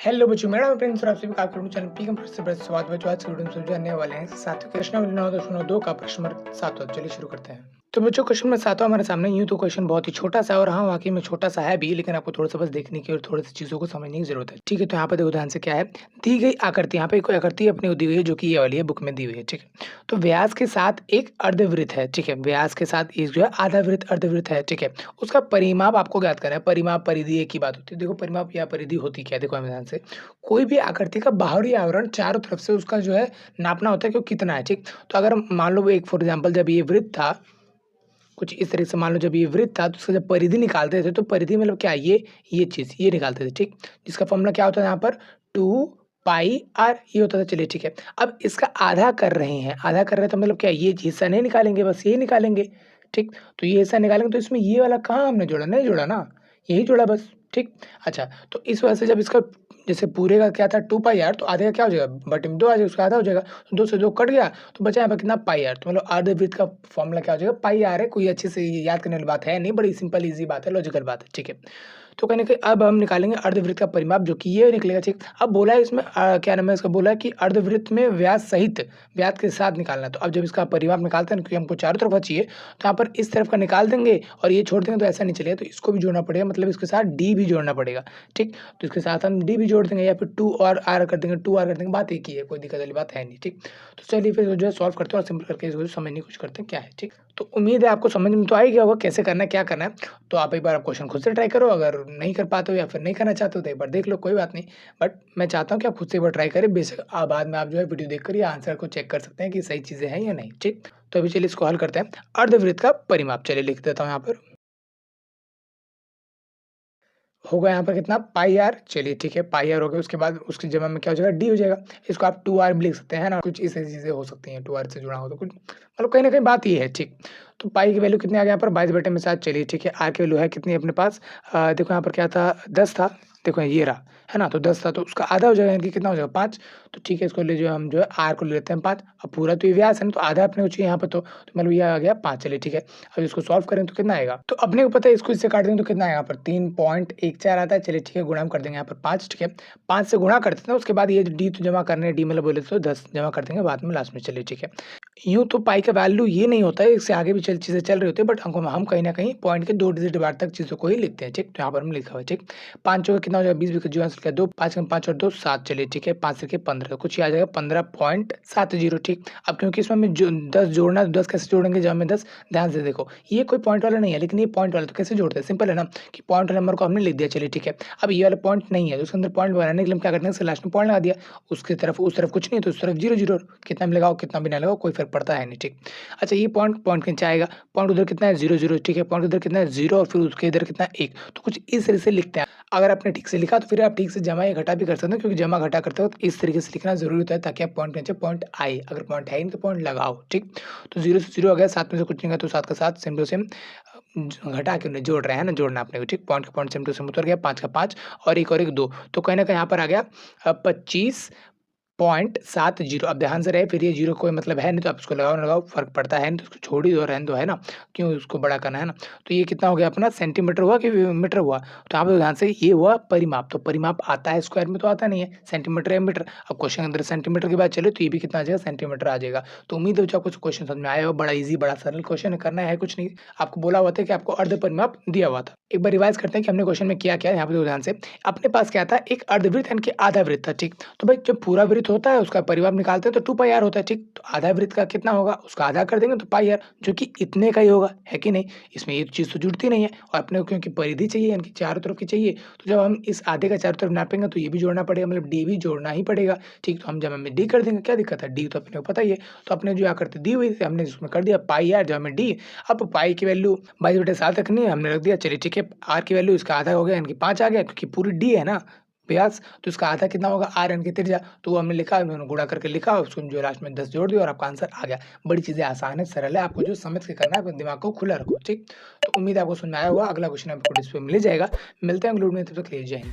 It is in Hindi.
हेलो बच्चों, मेरा नाम प्रिंस और आप सभी का आपके चैनल पी कंप्यूटर से बड़ा स्वागत है। आज के वीडियो में सब जानने वाले हैं सातवें कृष्णा 9.2 का प्रश्न नंबर 7। चलिए शुरू करते हैं। तो बच्चों क्वेश्चन में 7वां हमारे सामने। यूँ तो क्वेश्चन बहुत ही छोटा सा और हाँ वाकई में छोटा सा है भी, लेकिन आपको थोड़ा सा बस देखने की और थोड़ी सी चीज़ों को समझने की जरूरत है। ठीक है, तो यहाँ पे देखो ध्यान से क्या है। दी गई आकृति, यहाँ पे कोई आकृति अपनी दी हुई है जो कि ये वाली है, बुक में दी हुई है। ठीक है, तो व्यास के साथ एक अर्धवृत्त है। ठीक है, व्यास के साथ एक जो है आधा वृत्त अर्धवृत्त है। ठीक है, उसका परिमाप आपको ज्ञात करना है। परिमाप परिधि एक ही बात होती है। देखो परिमाप या परिधि होती क्या है, देखो हमें ध्यान से। कोई भी आकृति का बाहरी आवरण चारों तरफ से उसका जो है नापना होता है कि वो कितना है। ठीक, तो अगर मान लो एक फॉर एग्जांपल जब ये वृत्त था, कुछ इस तरह से मान लो जब ये वृत्त था तो उसका जब परिधि निकालते थे तो परिधि मतलब क्या है, ये चीज़ ये निकालते थे। ठीक, जिसका फॉर्मूला क्या होता है यहाँ पर 2 पाई आर ये होता था। चलिए ठीक है, अब इसका आधा कर रहे हैं, आधा कर रहे हैं तो मतलब क्या ये हिस्सा नहीं निकालेंगे, बस ये निकालेंगे। ठीक, तो ये हिस्सा निकालेंगे तो इसमें ये वाला कहाँ हमने जोड़ा, नहीं जोड़ा ना, यही जोड़ा बस। ठीक, अच्छा तो इस वजह से जब इसका जैसे पूरे का क्या था 2 पाई आर, तो आधे का क्या हो जाएगा, बटे में 2 आ जाएगा, उसका आधा हो जाएगा। तो 2 से 2 कट गया तो बचा यहाँ पे कितना, पाई आर। तो मतलब अर्धवृत्त का फॉर्मूला क्या हो जाएगा, पाई आर है। कोई अच्छे से याद करने वाली बात है नहीं, बड़ी सिंपल ईजी बात है, लॉजिकल बात है। ठीक है, तो कहीं न कहीं अब हम निकालेंगे अर्धवृत्त का परिमाप जो कि ये निकलेगा। ठीक, अब बोला है इसमें क्या नाम है इसका, बोला है कि अर्धवृत्त में व्यास सहित व्यास के साथ निकालना है। तो अब जब इसका परिमाप निकालते हैं क्योंकि हमको चारों तरफ का चाहिए, तो यहाँ पर इस तरफ का निकाल देंगे और ये छोड़ देंगे तो ऐसा नहीं चलेगा, तो इसको भी जोड़ना पड़ेगा, मतलब इसके साथ डी भी जोड़ना पड़ेगा। ठीक, तो इसके साथ हम डी भी जोड़ देंगे या फिर 2 और आर कर देंगे, 2 आर कर देंगे, बात एक ही है, कोई दिक्कत वाली बात है नहीं। ठीक, तो चलिए फिर जो है सॉल्व करते हैं और सिंपल करके इसको समझने की कोशिश करते हैं क्या है। ठीक, तो उम्मीद है आपको समझ में तो आ ही गया होगा कैसे करना है, क्या करना है। तो आप एक बार आप क्वेश्चन खुद से ट्राई करो, अगर नहीं कर पाते हो या फिर नहीं करना चाहते हो तो एक बार देख लो, कोई बात नहीं। बट मैं चाहता हूँ कि आप खुद से एक बार ट्राई करें, बेशक बाद में आप जो है वीडियो देखकर या आंसर को चेक कर सकते हैं कि सही चीज़ें हैं या नहीं। ठीक, तो अभी चलिए इसको हल करते हैं। अर्धवृत्त का परिमाप चलिए लिख देता हूँ यहाँ पर। होगा यहाँ पर कितना, पाई आर। चलिए ठीक है, पाई आर हो गया, उसके बाद उसकी जगह में क्या हो जाएगा, डी हो जाएगा। इसको आप 2 आर भी लिख सकते हैं ना, कुछ इस ऐसी चीज़ें हो सकती हैं, 2 आर से जुड़ा हो तो कुछ मतलब कहीं न कहीं बात ये है। ठीक, तो पाई की वैल्यू कितनी आ गई यहाँ पर 22/7। चलिए ठीक है, आर की वैल्यू है कितनी अपने पास, देखो यहाँ पर क्या था, 10 था। देखो ये रहा, है ना, तो 10 था तो उसका आधा हो जाएगा, यानी कि कितना हो जाएगा, 5। तो ठीक है, इसको ले जो हम जो है आर को ले लेते हैं 5। अब पूरा तो ये व्यास है ना, तो आधा अपने को चाहिए यहाँ पर, तो मतलब ये आ गया 5। चलिए ठीक है, अब इसको सॉल्व करें तो कितना आएगा, तो अपने को पता है इसको इससे काट देंगे तो कितना आएगा यहाँ पर 3.14 आता है। चलिए ठीक है, गुणा हम कर देंगे यहाँ पर 5। ठीक है, 5 से गुणा कर देते हैं, उसके बाद ये डी तो जमा करने, डी मतलब बोले तो 10 जमा कर देंगे बाद में लास्ट में। चलिए ठीक है, यूँ तो पाई का वैल्यू ये नहीं होता है, इससे आगे भी चीज़ें चल रही होती है, बट हम कहीं न कहीं पॉइंट के 2 डिजिट बाद तक चीज़ों को ही लिखते हैं। ठीक, तो यहाँ पर हम लिखा हुआ है। ठीक, 5 चौके कितना हो जाएगा, 20 का जीरो आंसर क्या है 2, 5 में 5 और 2 7। चलिए ठीक है, 5 से 15 तो कुछ ये आ जाएगा 15.70। ठीक, अब क्योंकि इसमें हमें जो 10 जोड़ना है, 10 कैसे जोड़ेंगे, जब हमें 10 ध्यान से देखो, ये कोई पॉइंट वाला नहीं है, लेकिन ये पॉइंट वाला, तो कैसे जोड़ते हैं, सिंपल है ना, कि पॉइंट वाले नंबर को हमने लिख दिया। चलिए ठीक है, अब ये वाला पॉइंट नहीं है, तो उसके अंदर पॉइंट बनाने के लिए हम क्या करते हैं, इसके लास्ट में पॉइंट लगा दिया, उसकी तरफ उस तरफ कुछ नहीं है तो उस तरफ 0 0, कितना भी लगाओ कितना भी ना लगाओ कोई फ़र्क पड़ता है नहीं। ठीक, अच्छा ये पॉइंट के नीचे आएगा, पॉइंट उधर कितना है 0 0। ठीक है, पॉइंट उधर कितना है 0 और फिर उसके इधर कितना है 1, तो कुछ इस तरह से लिखते हैं। अगर आपने ठीक से लिखा तो फिर आप ठीक से जमा या घटा भी कर सकते हैं, क्योंकि जमा घटा करते वक्त इस तरीके से लिखना ज़रूरी होता है ताकि आप पॉइंट के नीचे पॉइंट आए, अगर पॉइंट है ही नहीं तो पॉइंट लगाओ। ठीक, तो 0 से 0 आ गया, 7 में से कुछ नहीं गया तो 7 का 7 सेम टू सेम घटा के उन्हें जोड़ रहे हैं ना, जोड़ना अपने को। ठीक, पॉइंट का पॉइंट सेम टू सेम उतर गया, 5 का 5 और 1 2, तो कहीं न कहीं यहाँ पर आ गया 25.70। अब ध्यान से रहे, फिर ये 0 कोई मतलब है नहीं तो आप इसको लगाओ ना लगाओ फ़र्क पड़ता है नहीं, तो उसको छोड़ ही दो, रहने दो, है ना, क्यों उसको बड़ा करना है ना। तो ये कितना हो गया अपना, सेंटीमीटर हुआ कि मीटर हुआ, तो यहाँ पे ध्यान से ये हुआ परिमाप। तो परिमाप आता है स्क्वायर में तो आता नहीं है, सेंटीमीटर या मीटर। अब क्वेश्चन के अंदर सेंटीमीटर की बात चले तो ये भी कितना आ जाएगा, सेंटीमीटर आ जाएगा। तो उम्मीद है आपको क्वेश्चन समझ में आया हो, बड़ा ईजी बड़ा सरल क्वेश्चन है, करना है कुछ नहीं, आपको बोला हुआ था कि आपको अर्ध परिमाप दिया हुआ था। एक बार रिवाइज करते हैं कि हमने क्वेश्चन में किया क्या, यहाँ पे देखो ध्यान से। अपने पास क्या था, एक अर्धवृत्त यानी कि आधा वृत्त था। ठीक, तो भाई जब पूरा वृत्त होता है उसका परिमाप निकालते हैं तो 2 पाई आर होता है। ठीक, तो आधा वृत्त का कितना होगा, उसका आधा कर देंगे तो पाई आर, जो कि इतने का ही होगा, है कि नहीं, इसमें ये चीज़ तो जुड़ती नहीं है। और अपने को क्योंकि परिधि चाहिए यानी कि चारों तरफ की चाहिए, तो जब हम इस आधे का चारों तरफ नापेंगे तो ये भी जोड़ना पड़ेगा, मतलब डी भी जोड़ना ही पड़ेगा। ठीक, तो हम जब हमें डी कर देंगे, क्या दिक्कत है, डी तो अपने को पता ही है। तो अपने जो आकृति दी हुई थी हमने उसमें कर दिया पाई आर, जब हमें डी, अब पाई की वैल्यू 22/7 रखनी है, हमने रख दिया। चलिए ठीक है, आर की वैल्यू इसका आधा हो गया यानी कि 5 आ गया, क्योंकि पूरी डी है ना व्यास, तो इसका आधा कितना होगा, आर यानी कि त्रिज्या, तो वो हमने लिखा, उन्होंने गुणा करके लिखा, उसको जो लास्ट में 10 जोड़ दिया और आपका आंसर आ गया। बड़ी चीज़ें आसान है, सरल है, आपको जो समझ के करना है अपने दिमाग को खुला रखो। ठीक, तो उम्मीद है आपको समझ में आया होगा। अगला क्वेश्चन आपको डिस्प्ले में मिल जाएगा, मिलते हैं अगले वीडियो में, तब तक के लिए जय हिंद।